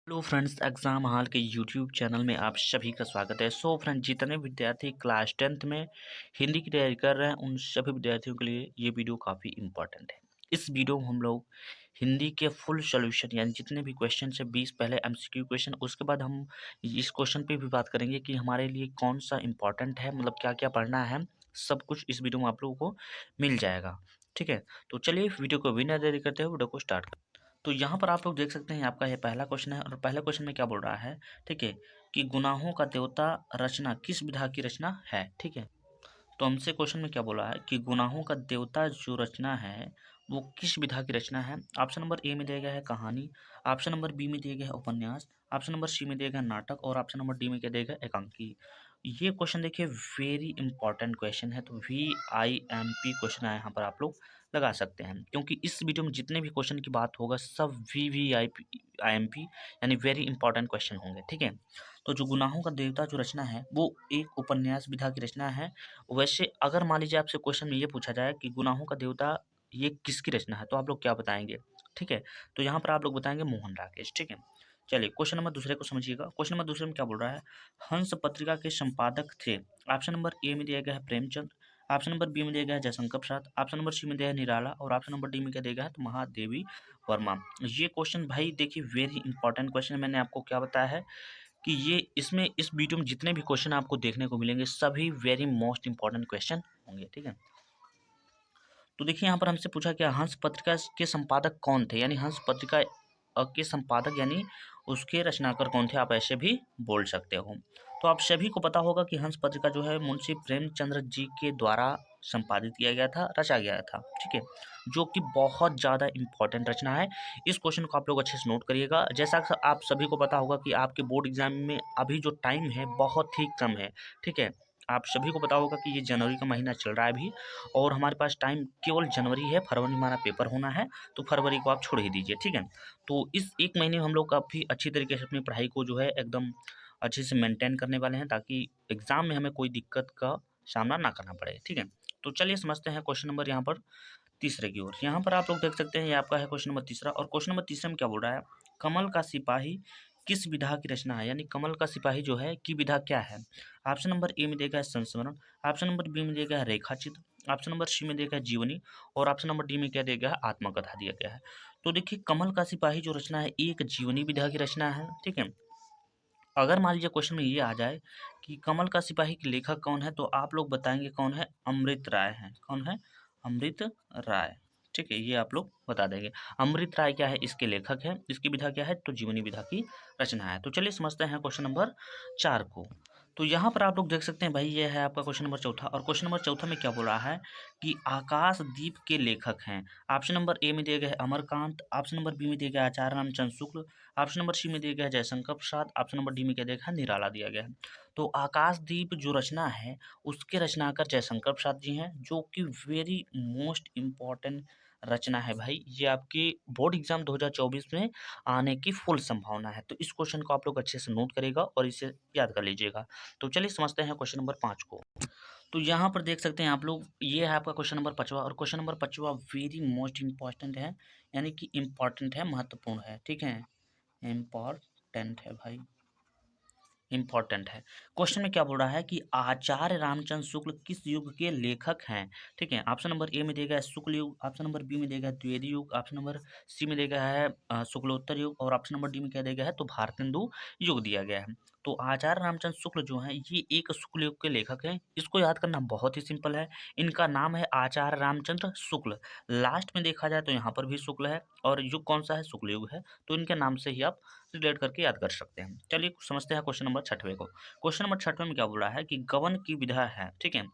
Hello friends, exam hall के YouTube channel में आप सभी का स्वागत है। सो फ्रेंड्स, जितने विद्यार्थी क्लास 10th में हिंदी की तैयारी कर रहे हैं उन सभी विद्यार्थियों के लिए ये वीडियो काफ़ी इंपॉर्टेंट है। इस वीडियो में हम लोग हिंदी के फुल सॉल्यूशन यानी जितने भी क्वेश्चन है 20 पहले एमसीक्यू क्वेश्चन, उसके बाद हम इस क्वेश्चन पे भी बात करेंगे कि हमारे लिए कौन सा इंपॉर्टेंट है, मतलब क्या क्या पढ़ना है। सब कुछ इस वीडियो में आप लोगों को मिल जाएगा। ठीक है, तो चलिए वीडियो को बिना देरी करते हुए वीडियो को स्टार्ट। तो यहाँ पर आप लोग देख सकते हैं, आपका ये पहला क्वेश्चन है और पहला क्वेश्चन में क्या बोल रहा है, ठीक है, कि गुनाहों का देवता रचना किस विधा की रचना है। ठीक है, तो हमसे क्वेश्चन में क्या बोला है कि गुनाहों का देवता जो रचना है वो किस विधा की रचना है। ऑप्शन नंबर ए में दिया गया है कहानी, ऑप्शन नंबर बी में दिया गया है उपन्यास, ऑप्शन नंबर सी में दिया गया है नाटक और ऑप्शन नंबर डी में क्या दिया गया है एकांकी। ये क्वेश्चन देखिए वेरी इंपॉर्टेंट क्वेश्चन है, तो VIMP क्वेश्चन है, यहाँ पर आप लोग लगा सकते हैं क्योंकि इस वीडियो में जितने भी क्वेश्चन की बात होगा सब VVIP यानी वेरी इंपॉर्टेंट क्वेश्चन होंगे। ठीक है, तो जो गुनाहों का देवता जो रचना है वो एक उपन्यास विधा की रचना है। वैसे अगर मान लीजिए आपसे क्वेश्चन में ये पूछा जाए कि गुनाहों का देवता ये किसकी रचना है, तो आप लोग क्या बताएंगे। ठीक है, तो यहाँ पर आप लोग बताएंगे मोहन राकेश। ठीक है, चलिए क्वेश्चन नंबर दूसरे को समझिएगा। क्वेश्चन नंबर दूसरे में क्या बोल रहा है, हंस पत्रिका के संपादक थे। ऑप्शन नंबर ए में दिया गया है प्रेमचंद, ऑप्शन नंबर बी में दिया गया है Jaishankar Prasad, option number C में दिया है निराला और ऑप्शन नंबर डी में क्या दिया गया है तो महादेवी वर्मा। ये क्वेश्चन भाई देखिए वेरी इंपॉर्टेंट क्वेश्चन, मैंने आपको क्या बताया है कि ये इसमें इस वीडियो में जितने भी क्वेश्चन आपको देखने को मिलेंगे सभी वेरी मोस्ट इंपॉर्टेंट क्वेश्चन होंगे। ठीक है, तो देखिए यहाँ पर हमसे पूछा क्या हंस पत्रिका के संपादक कौन थे, यानी हंस पत्रिका के संपादक यानी उसके रचनाकार कौन थे, आप ऐसे भी बोल सकते हो। तो आप सभी को पता होगा कि हंस पत्रिका जो है मुंशी प्रेमचंद्र जी के द्वारा संपादित किया गया था, रचा गया था। ठीक है, जो कि बहुत ज़्यादा इंपॉर्टेंट रचना है। इस क्वेश्चन को आप लोग अच्छे से नोट करिएगा। जैसा कि आप सभी को पता होगा कि आपके बोर्ड एग्जाम में अभी जो टाइम है बहुत ही कम है। ठीक है, आप सभी को पता होगा कि ये जनवरी का महीना चल रहा है अभी और हमारे पास टाइम केवल जनवरी है, फरवरी में हमारा पेपर होना है, तो फरवरी को आप छोड़ ही दीजिए। ठीक है, तो इस एक महीने में हम लोग काफ़ी अच्छी तरीके से अपनी पढ़ाई को जो है एकदम अच्छे से मेंटेन करने वाले हैं ताकि एग्ज़ाम में हमें कोई दिक्कत का सामना ना करना पड़े। ठीक है, तो चलिए समझते हैं क्वेश्चन नंबर यहाँ पर तीसरे की ओर। यहाँ पर आप लोग देख सकते हैं ये आपका है क्वेश्चन नंबर तीसरा और क्वेश्चन नंबर तीसरे में क्या बोल रहा है, कमल का सिपाही किस विधा की रचना है, यानी कमल का सिपाही जो है की विधा क्या है। ऑप्शन नंबर ए में देगा है संस्मरण, ऑप्शन नंबर बी में देगा है रेखाचित्र, ऑप्शन नंबर सी में देगा है जीवनी और ऑप्शन नंबर डी में क्या दिया गया है आत्मकथा दिया गया है। तो देखिए कमल का सिपाही जो रचना है एक जीवनी विधा की रचना है। ठीक है, अगर मान लीजिए क्वेश्चन में ये आ जाए कि कमल का सिपाही के लेखक कौन है, तो आप लोग बताएंगे कौन है, अमृत राय है। कौन है, अमृत राय। ठीक है, ये आप लोग बता देंगे। अमृत राय क्या है, इसके लेखक है, इसकी विधा क्या है तो जीवनी विधा की रचना है। तो चलिए समझते हैं क्वेश्चन नंबर 4 को। तो यहाँ पर आप लोग देख सकते हैं भाई ये है आपका क्वेश्चन नंबर चौथा और क्वेश्चन नंबर चौथा में क्या बोल रहा है कि आकाशदीप के लेखक हैं। ऑप्शन नंबर ए में दिया गया है अमरकांत, ऑप्शन नंबर बी में दिया गया है आचार्य Ramchandra Shukla, option number C में दिया गया है Jaishankar Prasad, option number D में क्या दिया गया है निराला दिया गया है। तो आकाशदीप जो रचना है उसके रचनाकार जयशंकर प्रसाद जी हैं, जो कि वेरी मोस्ट इम्पॉर्टेंट रचना है भाई। ये आपके बोर्ड एग्जाम 2024 में आने की फुल संभावना है, तो इस क्वेश्चन को आप लोग अच्छे से नोट करेगा और इसे याद कर लीजिएगा। तो चलिए समझते हैं क्वेश्चन नंबर 5 को। तो यहाँ पर देख सकते हैं आप लोग ये है आपका क्वेश्चन नंबर 5वां और क्वेश्चन नंबर 5वां वेरी मोस्ट इम्पॉर्टेंट है, यानी कि इम्पॉर्टेंट है, महत्वपूर्ण है। ठीक है, इम्पॉर्टेंट है भाई, इम्पॉर्टेंट है। क्वेश्चन में क्या बोल रहा है कि आचार्य रामचंद्र शुक्ल किस युग के लेखक हैं। ठीक है, ऑप्शन नंबर ए में दिया गया है शुक्ल युग, ऑप्शन नंबर बी में दिया गया है द्विवेदी युग, ऑप्शन नंबर सी में दिया गया है शुक्लोत्तर युग और ऑप्शन नंबर डी में क्या दिया गया है तो भारतेंदु युग दिया गया है। तो आचार्य रामचंद्र शुक्ल जो हैं ये एक शुक्ल युग के लेखक हैं। इसको याद करना बहुत ही सिंपल है, इनका नाम है आचार्य रामचंद्र शुक्ल। लास्ट में देखा जाए तो यहाँ पर भी शुक्ल है और युग कौन सा है, शुक्ल युग है, तो इनके नाम से ही आप रिलेट करके याद कर सकते हैं। चलिए समझते हैं क्वेश्चन नंबर 6वें को। क्वेश्चन नंबर 6वें में क्या बोल रहा है कि गबन की विधा है। ठीक है,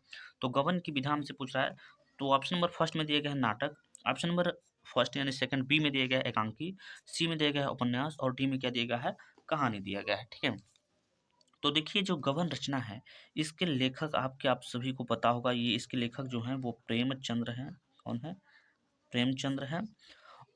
तो गबन की विधा हमसे पूछ रहा है, तो ऑप्शन नंबर फर्स्ट में दिया गया है नाटक, ऑप्शन नंबर फर्स्ट यानी सेकंड बी में दिया गया है एकांकी, सी में दिया गया है उपन्यास और डी में क्या दिया गया है कहानी दिया गया है। ठीक है, तो देखिए जो गबन रचना है इसके लेखक आपके आप सभी को पता होगा, ये इसके लेखक जो हैं वो प्रेमचंद्र हैं। कौन है, प्रेमचंद्र है।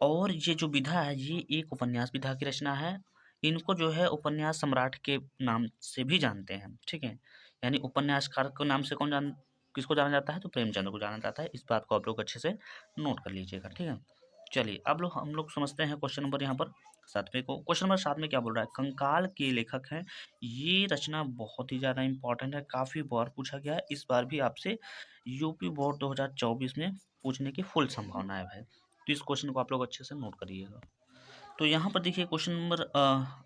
और ये जो विधा है ये एक उपन्यास विधा की रचना है। इनको जो है उपन्यास सम्राट के नाम से भी जानते हैं। ठीक है, यानी उपन्यासकार के नाम से कौन जान किसको जाना जाता है तो प्रेमचंद्र को जाना जाता है। इस बात को आप लोग अच्छे से नोट कर लीजिएगा। ठीक है, चलिए अब लोग हम लोग समझते हैं क्वेश्चन नंबर यहाँ पर 7वें को। क्वेश्चन नंबर 7 में क्या बोल रहा है, कंकाल के लेखक हैं। ये रचना बहुत ही ज़्यादा इंपॉर्टेंट है, काफ़ी बार पूछा गया है, इस बार भी आपसे यूपी बोर्ड 2024 में पूछने की फुल संभावना है भाई। तो इस क्वेश्चन को आप लोग अच्छे से नोट करिएगा। तो यहाँ पर देखिए क्वेश्चन नंबर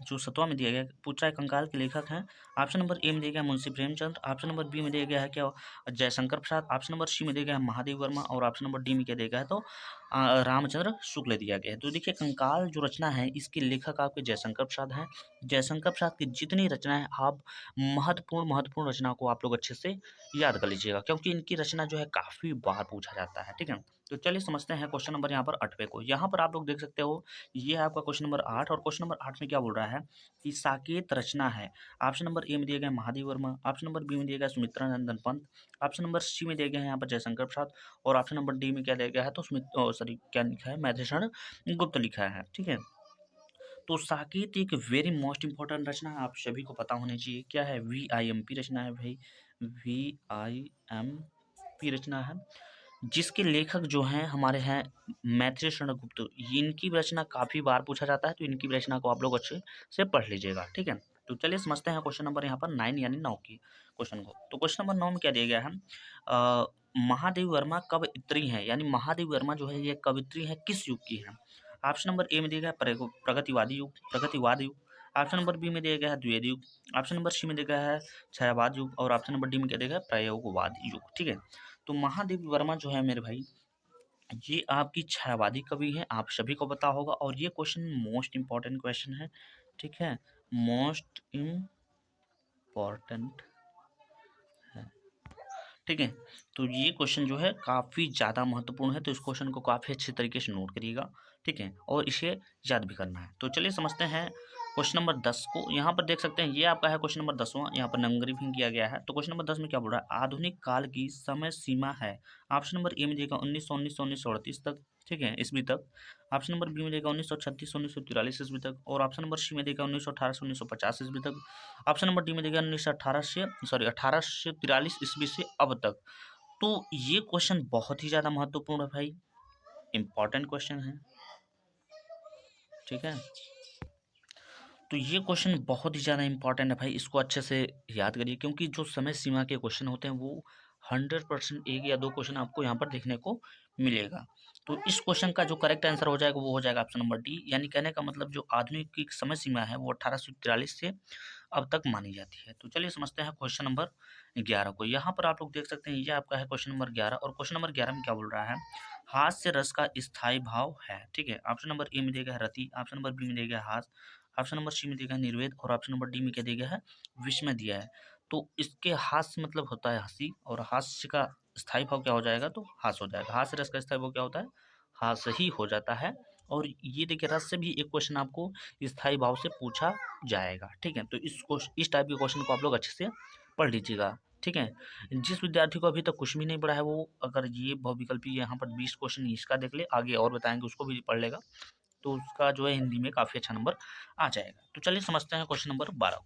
जो 7वां में दिया गया है, पूछा है कंकाल के लेखक हैं। ऑप्शन नंबर ए में दिया गया है Munshi Premchand, option number B में दिया गया है क्या, Jaishankar Prasad, option number C में दिया गया है महादेव वर्मा, और ऑप्शन नंबर डी में क्या दिया गया है, तो रामचंद्र शुक्ल दिया गया है। तो देखिए कंकाल जो रचना है इसके लेखक आपके जयशंकर प्रसाद हैं। जयशंकर प्रसाद की जितनी रचनाएं, आप महत्वपूर्ण रचना को आप लोग अच्छे से याद कर लीजिएगा, क्योंकि इनकी रचना जो है काफ़ी बार पूछा जाता है। ठीक है, तो चलिए समझते हैं क्वेश्चन नंबर यहाँ पर 8वें को। यहाँ पर आप लोग देख सकते हो, ये है आपका क्वेश्चन नंबर 8, और क्वेश्चन नंबर 8 में क्या बोल रहा है कि साकेत रचना है। ऑप्शन नंबर ए में दिया गया Mahadev Verma, option number B में दिया गया Sumitra Nandan Pant, option number C में दिया गया है यहाँ पर जयशंकर प्रसाद, और ऑप्शन नंबर डी में क्या दिया गया है, तो सॉरी क्या लिखा है, मैथेशरण गुप्त लिखा है। ठीक है, तो साकेत एक वेरी मोस्ट इंपॉर्टेंट रचना है, आप सभी को पता होनी चाहिए। क्या है, VIMP रचना है भाई, VIMP रचना है, जिसके लेखक जो हैं हमारे हैं मैत्रेय शरण गुप्त। इनकी रचना काफ़ी बार पूछा जाता है, तो इनकी रचना को आप लोग अच्छे से पढ़ लीजिएगा। ठीक है, तो चलिए समझते हैं क्वेश्चन नंबर यहाँ पर 9 यानी 9 की क्वेश्चन को। तो क्वेश्चन नंबर 9 में क्या दिया गया है, महादेव वर्मा कवयित्री हैं, यानी महादेव वर्मा जो है ये कवित्री है, किस युग की है। ऑप्शन नंबर ए में दिया गया है प्रगतिवादी युग, प्रगतिवाद युग, ऑप्शन नंबर बी में दिया गया है द्विवेद युग, ऑप्शन नंबर सी में दिया गया है छायावाद युग, और ऑप्शन नंबर डी में क्या दिया गया है, प्रयोगवाद युग। ठीक है, तो महादेव वर्मा जो है मेरे भाई, ये आपकी छायावादी कवि है, आप सभी को पता होगा, और ये क्वेश्चन मोस्ट इंपॉर्टेंट क्वेश्चन है। ठीक है, मोस्ट इम्पॉर्टेंट है। ठीक है, तो ये क्वेश्चन जो है काफ़ी ज़्यादा महत्वपूर्ण है, तो इस क्वेश्चन को काफ़ी अच्छे तरीके से नोट करिएगा। ठीक है, और इसे याद भी करना है। तो चलिए समझते हैं क्वेश्चन नंबर 10 को। यहाँ पर देख सकते हैं, ये आपका है क्वेश्चन नंबर 10वां, यहाँ पर नंबरिंग किया गया है। तो क्वेश्चन नंबर 10 में क्या बोल रहा है, आधुनिक काल की समय सीमा है। ऑप्शन नंबर ए में देगा 1938 तक, ठीक है, ईस्वी तक, ऑप्शन नंबर बी में देगा 1936 1943 ईस्वी तक, और ऑप्शन नंबर सी में देगा 1918 से 1950 ईस्वी तक, ऑप्शन नंबर डी में देगा 1843 ईस्वी से अब तक। तो ये क्वेश्चन बहुत ही ज़्यादा महत्वपूर्ण है भाई, इंपॉर्टेंट क्वेश्चन है। ठीक है, तो ये क्वेश्चन बहुत ही ज़्यादा इंपॉर्टेंट है भाई, इसको अच्छे से याद करिए, क्योंकि जो समय सीमा के क्वेश्चन होते हैं वो 100% एक या दो क्वेश्चन आपको यहाँ पर देखने को मिलेगा। तो इस क्वेश्चन का जो करेक्ट आंसर हो जाएगा वो हो जाएगा ऑप्शन नंबर डी, यानी कहने का मतलब जो आधुनिक की समय सीमा है वो 1843 से अब तक मानी जाती है। तो चलिए समझते हैं क्वेश्चन नंबर 11 को। यहाँ पर आप लोग देख सकते हैं, ये आपका है क्वेश्चन नंबर 11, और क्वेश्चन नंबर 11 में क्या बोल रहा है, हास्य रस का स्थायी भाव है। ठीक है, ऑप्शन नंबर ए में दिया गया है रति, ऑप्शन नंबर बी में दिया गया है हास, ऑप्शन नंबर सी में दिया गया है निर्वेद, और ऑप्शन नंबर डी में क्या दिया गया है, विस्मय दिया है। तो इसके हास्य मतलब होता है हंसी, और हास्य का स्थायी भाव क्या हो जाएगा, तो हास हो जाएगा। हास्य रस का स्थायी भाव क्या होता है, हास ही हो जाता है। और ये देखिए रस से भी एक क्वेश्चन आपको स्थायी भाव से पूछा जाएगा। ठीक है, तो इस टाइप के क्वेश्चन को आप लोग अच्छे से पढ़ लीजिएगा। ठीक है, जिस विद्यार्थी को अभी तक कुछ भी नहीं पढ़ा है, वो अगर ये बहुविकल्पी यहाँ पर 20 क्वेश्चन इसका देख ले, आगे और बताएंगे उसको भी पढ़ लेगा, तो उसका जो है हिंदी में काफ़ी अच्छा नंबर आ जाएगा। तो चलिए समझते हैं क्वेश्चन नंबर 12 को।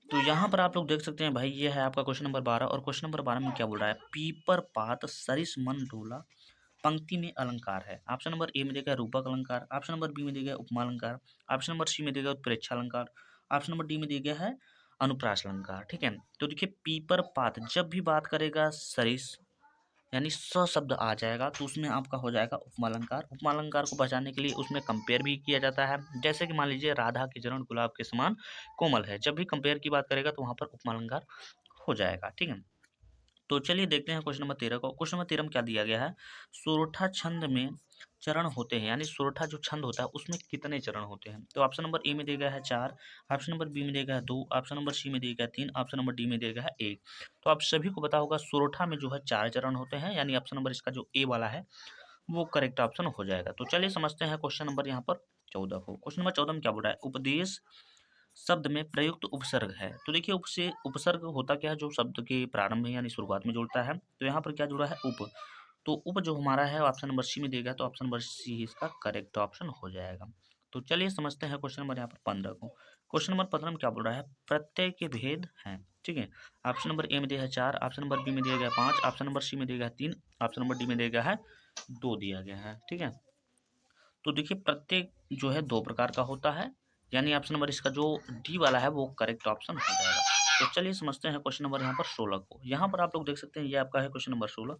तो यहाँ पर आप लोग देख सकते हैं भाई, ये है आपका क्वेश्चन नंबर 12, और क्वेश्चन नंबर 12 में क्या बोल रहा है, पीपर पात सरिस मन डोला पंक्ति में अलंकार है। ऑप्शन नंबर ए में देगा रूपक अलंकार, ऑप्शन नंबर बी में देगा उपमा अलंकार, ऑप्शन नंबर सी में देगा उत्प्रेक्षा अलंकार, ऑप्शन नंबर डी में दिया गया है अनुप्रास अलंकार। ठीक है, तो देखिए पीपर पात जब भी बात करेगा सरिस यानी स शब्द आ जाएगा, तो उसमें आपका हो जाएगा उपमा अलंकार। उपमा अलंकार को बचाने के लिए उसमें कंपेयर भी किया जाता है, जैसे कि मान लीजिए राधा के चरण गुलाब के समान कोमल है, जब भी कंपेयर की बात करेगा तो वहाँ पर उपमा अलंकार हो जाएगा। ठीक है, तो चलिए देखते हैं क्वेश्चन नंबर 13 को। क्वेश्चन नंबर 13 में क्या दिया गया है, सोरठा छंद में चरण होते हैं, यानी सोरठा जो छंद होता है उसमें कितने चरण होते हैं। तो ऑप्शन नंबर ए में दिया गया है 4, ऑप्शन नंबर बी में दिया गया है 2, ऑप्शन नंबर सी में दिया गया है 3, ऑप्शन नंबर डी में दिया गया है 1। तो आप सभी को पता होगा सोरठा में जो है 4 चरण होते हैं, यानी ऑप्शन नंबर इसका जो ए वाला है वो करेक्ट ऑप्शन हो जाएगा। तो चलिए समझते हैं क्वेश्चन नंबर यहाँ पर 14 को। क्वेश्चन नंबर 14 में क्या बोल रहा है, उपदेश शब्द में प्रयुक्त उपसर्ग है। तो देखिए उपसे उपसर्ग होता क्या है, जो शब्द के प्रारंभ में यानी शुरुआत में जुड़ता है। तो यहाँ पर क्या जुड़ा है, उप। तो उप जो हमारा है ऑप्शन नंबर सी में देगा, तो ऑप्शन नंबर सी इसका करेक्ट ऑप्शन हो जाएगा। तो चलिए समझते हैं क्वेश्चन नंबर यहाँ पर 15 को। क्वेश्चन नंबर 15 में क्या बोल रहा है, प्रत्यय के भेद हैं। ठीक है, ऑप्शन नंबर ए में दिया है 4, ऑप्शन नंबर बी में दिया गया 5, ऑप्शन नंबर सी में दिया गया 3, ऑप्शन नंबर डी में दिया गया है 2 दिया गया है। ठीक है, तो देखिए प्रत्येक जो है 2 प्रकार का होता है, यानी ऑप्शन नंबर इसका जो डी वाला है वो करेक्ट ऑप्शन हो जाएगा। तो चलिए समझते हैं क्वेश्चन नंबर यहाँ पर 16 को। यहाँ पर आप लोग देख सकते हैं ये आपका है क्वेश्चन नंबर 16।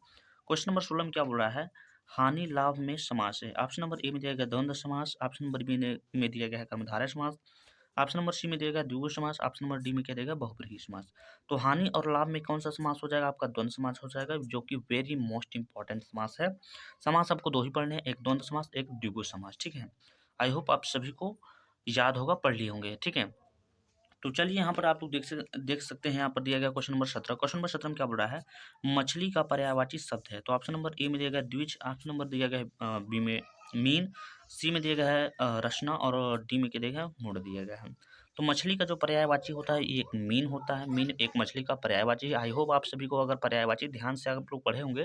क्वेश्चन नंबर 16 में क्या बोल रहा है? हानि लाभ में समास है। ऑप्शन नंबर ए में दिया गया द्वंद्व समास, ऑप्शन नंबर बी में दिया गया है कर्मधारय समास, ऑप्शन नंबर सी में दिया गया द्विगु समास, ऑप्शन नंबर डी में क्या देगा बहुब्रीहि समास। तो हानि और लाभ में कौन सा समास हो जाएगा? आपका द्वंद्व समास हो जाएगा, जो कि वेरी मोस्ट इंपॉर्टेंट समास है। समास आपको 2 ही पढ़ने हैं, एक द्वंद्व समास, एक द्विगु समास, ठीक है। आई होप आप सभी को याद होगा, पढ़ लिए होंगे, ठीक है। तो चलिए यहाँ पर आप लोग देख सकते हैं, यहाँ पर दिया गया क्वेश्चन नंबर 17। क्वेश्चन नंबर 17 में क्या बोल रहा है? मछली का पर्यायवाची शब्द है। तो ऑप्शन नंबर ए में दिया गया द्विज, ऑप्शन नंबर दिया गया है बी में मीन, सी में दिया गया है रचना और डी में क्या दिया गया है? मूड दिया गया है। तो मछली का जो पर्यायवाची होता है ये एक मीन होता है। मीन एक मछली का पर्यायवाची है। आई होप आप सभी को अगर पर्यायवाची ध्यान से आप लोग पढ़े होंगे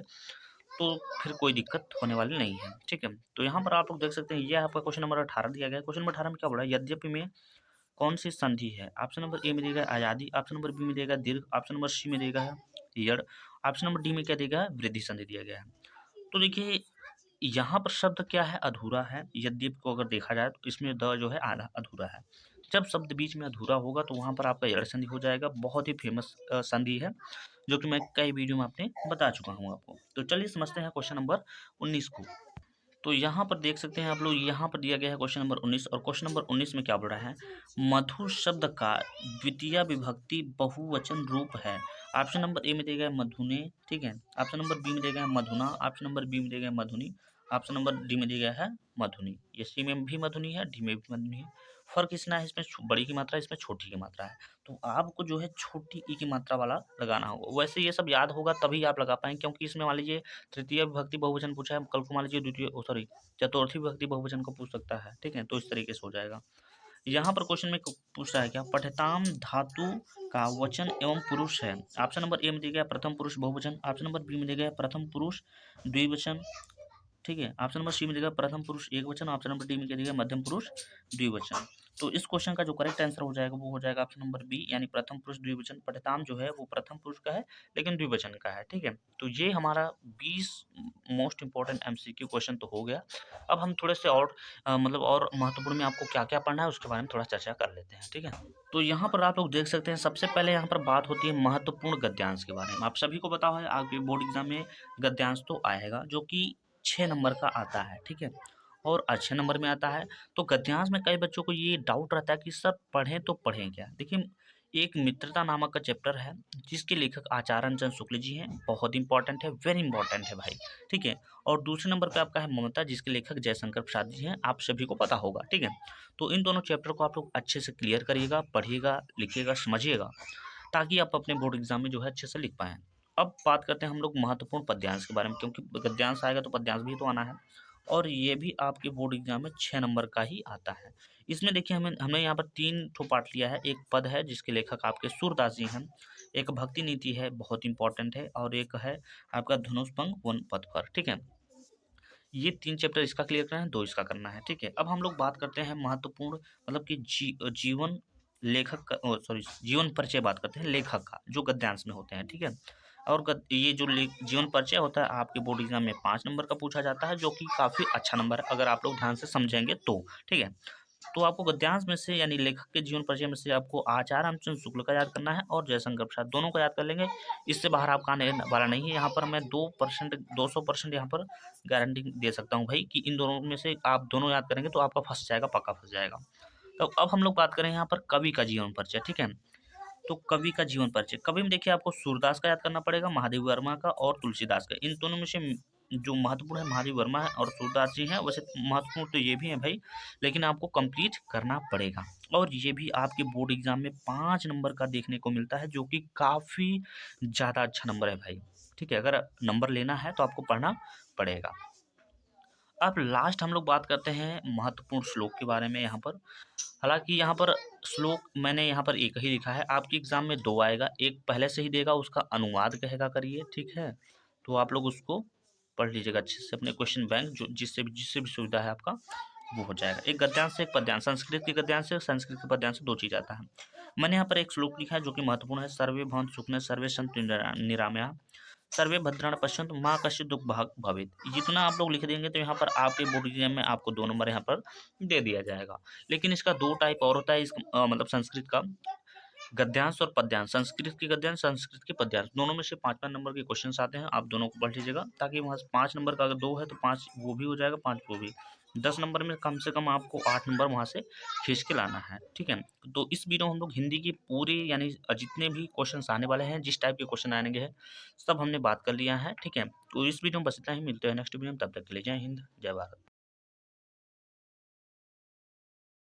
तो फिर कोई दिक्कत होने वाली नहीं है, ठीक है। तो यहाँ पर आप लोग देख सकते हैं ये आपका क्वेश्चन नंबर 18 दिया गया है। क्वेश्चन नंबर 18 में क्या बोला है? यद्यपि में कौन सी संधि है? ऑप्शन नंबर ए में देगा आजादी, ऑप्शन नंबर बी में देगा दीर्घ, ऑप्शन नंबर सी में देगा है यड़, ऑप्शन नंबर डी में क्या देगा? वृद्धि संधि दिया गया है। तो देखिए यहाँ पर शब्द क्या है? अधूरा है। यद्यपि को अगर देखा जाए तो इसमें द जो है आधा अधूरा है। जब शब्द बीच में अधूरा होगा तो वहाँ पर आपका यड़ संधि हो जाएगा। बहुत ही फेमस संधि है, जो कि मैं कई वीडियो में आपने बता चुका हूँ आपको। तो चलिए समझते हैं क्वेश्चन नंबर 19 को। तो यहाँ पर देख सकते हैं आप लोग, यहाँ पर दिया गया है क्वेश्चन नंबर 19 और क्वेश्चन नंबर 19 में क्या बोल रहा है? मधु शब्द का द्वितीय विभक्ति बहुवचन रूप है। ऑप्शन नंबर ए में दिया गया है मधुने, ठीक है। ऑप्शन नंबर बी में दिया गया है मधुना, ऑप्शन नंबर बी में दिया गया है मधुनी, ऑप्शन नंबर डी में दिया गया है मधुनी। ये सी में भी मधुनी है, डी में भी मधुनी है। फर्क इतना है, इसमें बड़ी की मात्रा है, इसमें छोटी की मात्रा है। तो आपको जो है छोटी ई की मात्रा वाला लगाना होगा। वैसे ये सब याद होगा तभी आप लगा पाएंगे, क्योंकि इसमें मान लीजिए तृतीय विभक्ति बहुवचन पूछा है, कल को मान लीजिए द्वितीय सॉरी चतुर्थी विभक्ति बहुवचन को पूछ सकता है, ठीक है। तो इस तरीके से हो जाएगा। यहाँ पर क्वेश्चन में पूछ रहा है क्या? पठताम धातु का वचन एवं पुरुष है। ऑप्शन नंबर ए में दिया गया प्रथम पुरुष बहुवचन, ऑप्शन नंबर बी में दिया गया प्रथम पुरुष द्विवचन, ठीक है। ऑप्शन नंबर सी में देगा प्रथम पुरुष एक वचन, ऑप्शन नंबर डी में क्या देगा? मध्यम पुरुष द्विवचन। तो इस क्वेश्चन का जो करेक्ट आंसर हो जाएगा वो हो जाएगा ऑप्शन नंबर बी, यानी प्रथम पुरुष द्विवचन। पठताम जो है वो प्रथम पुरुष का है लेकिन द्विवचन का है, ठीक है। तो ये हमारा 20 मोस्ट इंपॉर्टेंट एमसीक्यू क्वेश्चन तो हो गया। अब हम थोड़े से और मतलब और महत्वपूर्ण में आपको क्या क्या पढ़ना है उसके बारे में थोड़ा चर्चा कर लेते हैं, ठीक है। तो यहाँ पर आप लोग देख सकते हैं, सबसे पहले यहाँ पर बात होती है महत्वपूर्ण गद्यांश के बारे में। आप सभी को पता है आपके बोर्ड एग्जाम में गद्यांश तो आएगा, जो कि 6 नंबर का आता है, ठीक है, और अच्छे नंबर में आता है। तो गद्यांश में कई बच्चों को ये डाउट रहता है कि सर पढ़ें तो पढ़ें क्या? देखिए एक मित्रता नामक का चैप्टर है जिसके लेखक आचार्य रंजन शुक्ल जी हैं। बहुत इंपॉर्टेंट है, वेरी इंपॉर्टेंट है भाई, ठीक है। और दूसरे नंबर पे आपका है ममता, जिसके लेखक जयशंकर प्रसाद जी हैं, आप सभी को पता होगा, ठीक है। तो इन दोनों चैप्टर को आप लोग अच्छे से क्लियर करिएगा, पढ़िएगा, लिखिएगा, समझिएगा, ताकि आप अपने बोर्ड एग्जाम में जो है अच्छे से लिख पाएँ। अब बात करते हैं हम लोग महत्वपूर्ण पद्यांश के बारे में, क्योंकि गद्यांश आएगा तो पद्यांश भी तो आना है, और ये भी आपके बोर्ड एग्जाम में 6 नंबर का ही आता है। इसमें देखिए हमने यहाँ पर 3 ठो पार्ट लिया है। एक पद है जिसके लेखक आपके सूरदास जी हैं, एक भक्ति नीति है बहुत इंपॉर्टेंट है, और एक है आपका धनुष भंग वन पद पर, ठीक है। ये 3 चैप्टर इसका क्लियर करना है, 2 इसका करना है, ठीक है। अब हम लोग बात करते हैं महत्वपूर्ण मतलब कि जीवन लेखक का सॉरी जीवन परिचय बात करते हैं लेखक का, जो गद्यांश में होते हैं, ठीक है। और ये जो जीवन परिचय होता है आपके बोर्ड एग्जाम में 5 नंबर का पूछा जाता है, जो कि काफ़ी अच्छा नंबर है अगर आप लोग ध्यान से समझेंगे तो, ठीक है। तो आपको गद्यांश में से यानी लेखक के जीवन परिचय में से आपको आचार्य रामचंद्र शुक्ल का याद करना है और जयशंकर प्रसाद, दोनों को याद कर लेंगे। इससे बाहर आपका आने वाला नहीं है। यहाँ पर मैं 2% 200% यहाँ पर गारंटी दे सकता हूँ भाई कि इन दोनों में से आप दोनों याद करेंगे तो आपका फंस जाएगा, पक्का फंस जाएगा। तो अब हम लोग बात करें यहाँ पर कवि का जीवन परिचय, ठीक है। तो कवि का जीवन परिचय, कवि में देखिए आपको सूरदास का याद करना पड़ेगा, महादेव वर्मा का और तुलसीदास का। इन दोनों में से जो महत्वपूर्ण है महादेव वर्मा है और सूरदास जी हैं। वैसे महत्वपूर्ण तो ये भी हैं भाई, लेकिन आपको कंप्लीट करना पड़ेगा। और ये भी आपके बोर्ड एग्जाम में 5 नंबर का देखने को मिलता है, जो कि काफ़ी ज़्यादा अच्छा नंबर है भाई, ठीक है। अगर नंबर लेना है तो आपको पढ़ना पड़ेगा। अब लास्ट हम लोग बात करते हैं महत्वपूर्ण श्लोक के बारे में। यहाँ पर हालांकि यहाँ पर श्लोक मैंने यहाँ पर एक ही लिखा है, आपके एग्जाम में 2 आएगा, एक पहले से ही देगा, उसका अनुवाद कहेगा करिए, ठीक है। तो आप लोग उसको पढ़ लीजिएगा अच्छे से, अपने क्वेश्चन बैंक जो जिससे भी सुविधा है आपका वो हो जाएगा। एक गद्यांश से एक पद्यांश, संस्कृत के गद्यांश से संस्कृत के पद्यांश से 2 चीज़ आता है। मैंने यहाँ पर एक श्लोक लिखा है जो कि महत्वपूर्ण है, सर्वे भवन्तु सुखिनः सर्वे सन्तु निरामयाः सर्वे भद्राण पश्यन्तु माँ कश्चित् दुख भाग भवेत्। जितना आप लोग लिख देंगे तो यहाँ पर आपके बोर्ड एग्जाम में आपको 2 नंबर यहाँ पर दे दिया जाएगा। लेकिन इसका 2 टाइप और होता है, मतलब संस्कृत का गद्यांश और पद्यांश। संस्कृत की गद्यांश, संस्कृत के पद्यांश, दोनों में से 5-5 नंबर के क्वेश्चन आते हैं। आप दोनों को पढ़ लीजिएगा ताकि वहाँ 5 नंबर का अगर 2 है तो 5 वो भी हो जाएगा, 5 वो भी। 10 नंबर में कम से कम आपको 8 नंबर वहाँ से खींच के लाना है, ठीक है। तो इस वीडियो में हम लोग हिंदी की पूरी यानी जितने भी क्वेश्चन आने वाले हैं, जिस टाइप के क्वेश्चन आएंगे हैं, सब हमने बात कर लिया है, ठीक है। तो इस वीडियो में बस इतना ही, मिलते हैं नेक्स्ट वीडियो में, तब तक के लिए जय हिंद, जय भारत।